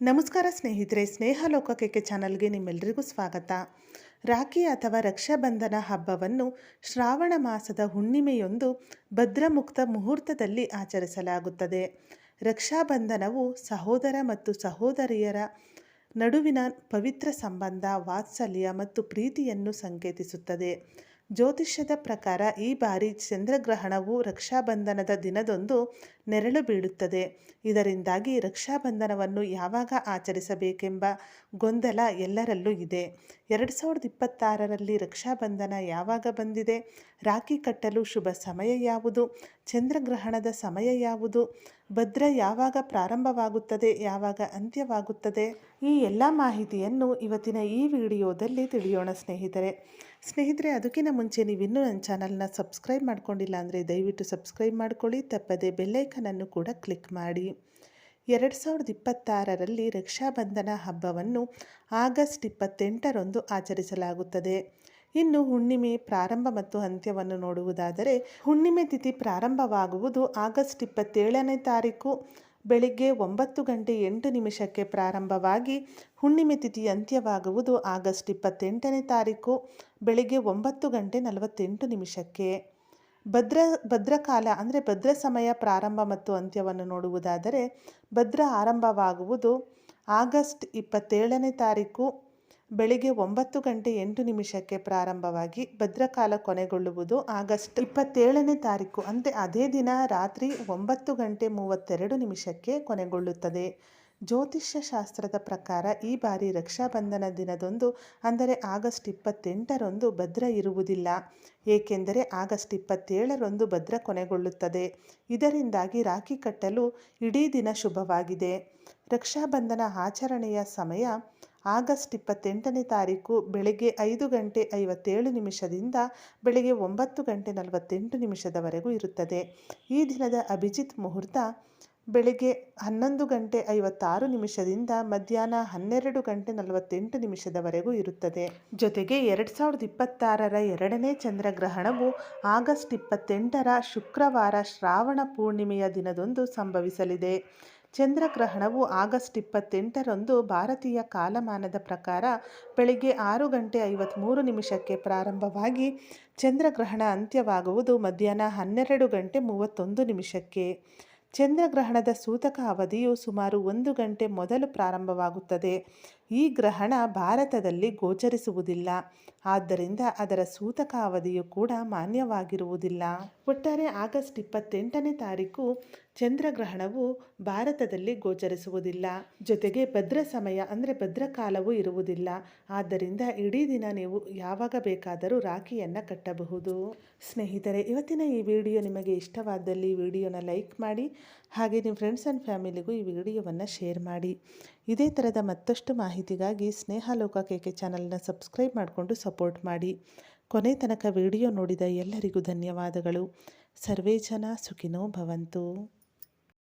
ನಮಸ್ಕಾರ ಸ್ನೇಹಿತರೆ, ಸ್ನೇಹ ಲೋಕಕ್ಕೆ ಚಾನಲ್ಗೆ ನಿಮ್ಮೆಲ್ಲರಿಗೂ ಸ್ವಾಗತ. ರಾಖಿ ಅಥವಾ ರಕ್ಷಾಬಂಧನ ಹಬ್ಬವನ್ನು ಶ್ರಾವಣ ಮಾಸದ ಹುಣ್ಣಿಮೆಯೊಂದು ಭದ್ರಮುಕ್ತ ಮುಹೂರ್ತದಲ್ಲಿ ಆಚರಿಸಲಾಗುತ್ತದೆ. ರಕ್ಷಾಬಂಧನವು ಸಹೋದರ ಮತ್ತು ಸಹೋದರಿಯರ ನಡುವಿನ ಪವಿತ್ರ ಸಂಬಂಧ, ವಾತ್ಸಲ್ಯ ಮತ್ತು ಪ್ರೀತಿಯನ್ನು ಸಂಕೇತಿಸುತ್ತದೆ. ಜ್ಯೋತಿಷ್ಯದ ಪ್ರಕಾರ ಈ ಬಾರಿ ಚಂದ್ರಗ್ರಹಣವು ರಕ್ಷಾಬಂಧನದ ದಿನದಂದು ನೆರಳು ಬೀಳುತ್ತದೆ. ಇದರಿಂದಾಗಿ ರಕ್ಷಾಬಂಧನವನ್ನು ಯಾವಾಗ ಆಚರಿಸಬೇಕೆಂಬ ಗೊಂದಲ ಎಲ್ಲರಲ್ಲೂ ಇದೆ. 2026ರಲ್ಲಿ ರಕ್ಷಾಬಂಧನ ಯಾವಾಗ ಬಂದಿದೆ? ರಾಖಿ ಕಟ್ಟಲು ಶುಭ ಸಮಯ ಯಾವುದು? ಚಂದ್ರಗ್ರಹಣದ ಸಮಯ ಯಾವುದು? ಭದ್ರ ಯಾವಾಗ ಪ್ರಾರಂಭವಾಗುತ್ತದೆ, ಯಾವಾಗ ಅಂತ್ಯವಾಗುತ್ತದೆ? ಈ ಎಲ್ಲ ಮಾಹಿತಿಯನ್ನು ಇವತ್ತಿನ ಈ ವಿಡಿಯೋದಲ್ಲಿ ತಿಳಿಯೋಣ ಸ್ನೇಹಿತರೆ, ಅದಕ್ಕಿಂತ ಮುಂಚೆ ನೀವಿನ್ನೂ ನನ್ನ ಚಾನಲ್ನ ಸಬ್ಸ್ಕ್ರೈಬ್ ಮಾಡ್ಕೊಂಡಿಲ್ಲ ಅಂದರೆ ದಯವಿಟ್ಟು ಸಬ್ಸ್ಕ್ರೈಬ್ ಮಾಡ್ಕೊಳ್ಳಿ. ತಪ್ಪದೆ ಬೆಲ್ಲೈಕನನ್ನು ಕೂಡ ಕ್ಲಿಕ್ ಮಾಡಿ. 2026ರಲ್ಲಿ ರಕ್ಷಾಬಂಧನ ಹಬ್ಬವನ್ನು ಆಗಸ್ಟ್ 28ರಂದು ಆಚರಿಸಲಾಗುತ್ತದೆ. ಇನ್ನು ಹುಣ್ಣಿಮೆ ಪ್ರಾರಂಭ ಮತ್ತು ಅಂತ್ಯವನ್ನು ನೋಡುವುದಾದರೆ, ಹುಣ್ಣಿಮೆ ತಿಥಿ ಪ್ರಾರಂಭವಾಗುವುದು ಆಗಸ್ಟ್ 27ನೇ ತಾರೀಕು ಬೆಳಿಗ್ಗೆ 9:08 ಪ್ರಾರಂಭವಾಗಿ ಹುಣ್ಣಿಮೆ ತಿಥಿ ಅಂತ್ಯವಾಗುವುದು ಆಗಸ್ಟ್ 28ನೇ ತಾರೀಕು ಬೆಳಿಗ್ಗೆ 9:48. ಭದ್ರಕಾಲ ಅಂದರೆ ಭದ್ರ ಸಮಯ ಪ್ರಾರಂಭ ಮತ್ತು ಅಂತ್ಯವನ್ನು ನೋಡುವುದಾದರೆ, ಭದ್ರ ಆರಂಭವಾಗುವುದು ಆಗಸ್ಟ್ 27ನೇ ತಾರೀಕು ಬೆಳಿಗ್ಗೆ 9:08 ಪ್ರಾರಂಭವಾಗಿ ಭದ್ರಕಾಲ ಕೊನೆಗೊಳ್ಳುವುದು ಆಗಸ್ಟ್ 27ನೇ ತಾರೀಕು ಅಂದರೆ ಅದೇ ದಿನ ರಾತ್ರಿ 9:32 ಕೊನೆಗೊಳ್ಳುತ್ತದೆ. ಜ್ಯೋತಿಷ್ಯ ಶಾಸ್ತ್ರದ ಪ್ರಕಾರ ಈ ಬಾರಿ ರಕ್ಷಾಬಂಧನ ದಿನದಂದು ಅಂದರೆ ಆಗಸ್ಟ್ 28ರಂದು ಭದ್ರ ಇರುವುದಿಲ್ಲ. ಏಕೆಂದರೆ ಆಗಸ್ಟ್ 27ರಂದು ಭದ್ರ ಕೊನೆಗೊಳ್ಳುತ್ತದೆ. ಇದರಿಂದಾಗಿ ರಾಖಿ ಕಟ್ಟಲು ಇಡೀ ದಿನ ಶುಭವಾಗಿದೆ. ರಕ್ಷಾಬಂಧನ ಆಚರಣೆಯ ಸಮಯ ಆಗಸ್ಟ್ 28ನೇ ತಾರೀಕು ಬೆಳಗ್ಗೆ 5:57 ಬೆಳಗ್ಗೆ 9:48 ಇರುತ್ತದೆ. ಈ ದಿನದ ಅಭಿಜಿತ್ ಮುಹೂರ್ತ ಬೆಳಗ್ಗೆ 11:56 ಮಧ್ಯಾಹ್ನ 12:48 ಇರುತ್ತದೆ. ಜೊತೆಗೆ 2026ರ ಎರಡನೇ ಚಂದ್ರಗ್ರಹಣವು ಆಗಸ್ಟ್ 28ರ ಶುಕ್ರವಾರ ಶ್ರಾವಣ ಪೂರ್ಣಿಮೆಯ ದಿನದಂದು ಸಂಭವಿಸಲಿದೆ. ಚಂದ್ರಗ್ರಹಣವು ಆಗಸ್ಟ್ 28ರಂದು ಭಾರತೀಯ ಕಾಲಮಾನದ ಪ್ರಕಾರ ಬೆಳಗ್ಗೆ 6:53 ಪ್ರಾರಂಭವಾಗಿ ಚಂದ್ರಗ್ರಹಣ ಅಂತ್ಯವಾಗುವುದು ಮಧ್ಯಾಹ್ನ 12:31. ಚಂದ್ರಗ್ರಹಣದ ಸೂತಕ ಅವಧಿಯು ಸುಮಾರು 1 ಗಂಟೆ ಮೊದಲು ಪ್ರಾರಂಭವಾಗುತ್ತದೆ. ಈ ಗ್ರಹಣ ಭಾರತದಲ್ಲಿ ಗೋಚರಿಸುವುದಿಲ್ಲ, ಆದ್ದರಿಂದ ಅದರ ಸೂತಕ ಅವಧಿಯು ಕೂಡ ಮಾನ್ಯವಾಗಿರುವುದಿಲ್ಲ. ಒಟ್ಟಾರೆ ಆಗಸ್ಟ್ 28ನೇ ತಾರೀಕು ಚಂದ್ರಗ್ರಹಣವು ಭಾರತದಲ್ಲಿ ಗೋಚರಿಸುವುದಿಲ್ಲ. ಜೊತೆಗೆ ಭದ್ರ ಸಮಯ ಅಂದರೆ ಭದ್ರಕಾಲವೂ ಇರುವುದಿಲ್ಲ. ಆದ್ದರಿಂದ ಇಡೀ ದಿನ ನೀವು ಯಾವಾಗ ಬೇಕಾದರೂ ರಾಖಿಯನ್ನು ಕಟ್ಟಬಹುದು. ಸ್ನೇಹಿತರೆ, ಇವತ್ತಿನ ಈ ವಿಡಿಯೋ ನಿಮಗೆ ಇಷ್ಟವಾದಲ್ಲಿ ವಿಡಿಯೋನ ಲೈಕ್ ಮಾಡಿ, ಹಾಗೆ ನಿಮ್ಮ ಫ್ರೆಂಡ್ಸ್ ಆ್ಯಂಡ್ ಫ್ಯಾಮಿಲಿಗೂ ಈ ವಿಡಿಯೋವನ್ನು ಶೇರ್ ಮಾಡಿ. ಇದೇ ಥರದ ಮತ್ತಷ್ಟು ಮಾಹಿತಿಗಾಗಿ ಸ್ನೇಹ ಲೋಕಕ್ಕೆ ಚಾನಲ್ನ ಸಬ್ಸ್ಕ್ರೈಬ್ ಮಾಡಿಕೊಂಡು ಸಪೋರ್ಟ್ ಮಾಡಿ. ಕೊನೆ ತನಕ ವಿಡಿಯೋ ನೋಡಿದ ಎಲ್ಲರಿಗೂ ಧನ್ಯವಾದಗಳು. ಸರ್ವೇ ಜನ ಸುಖಿನೋ ಭವಂತು.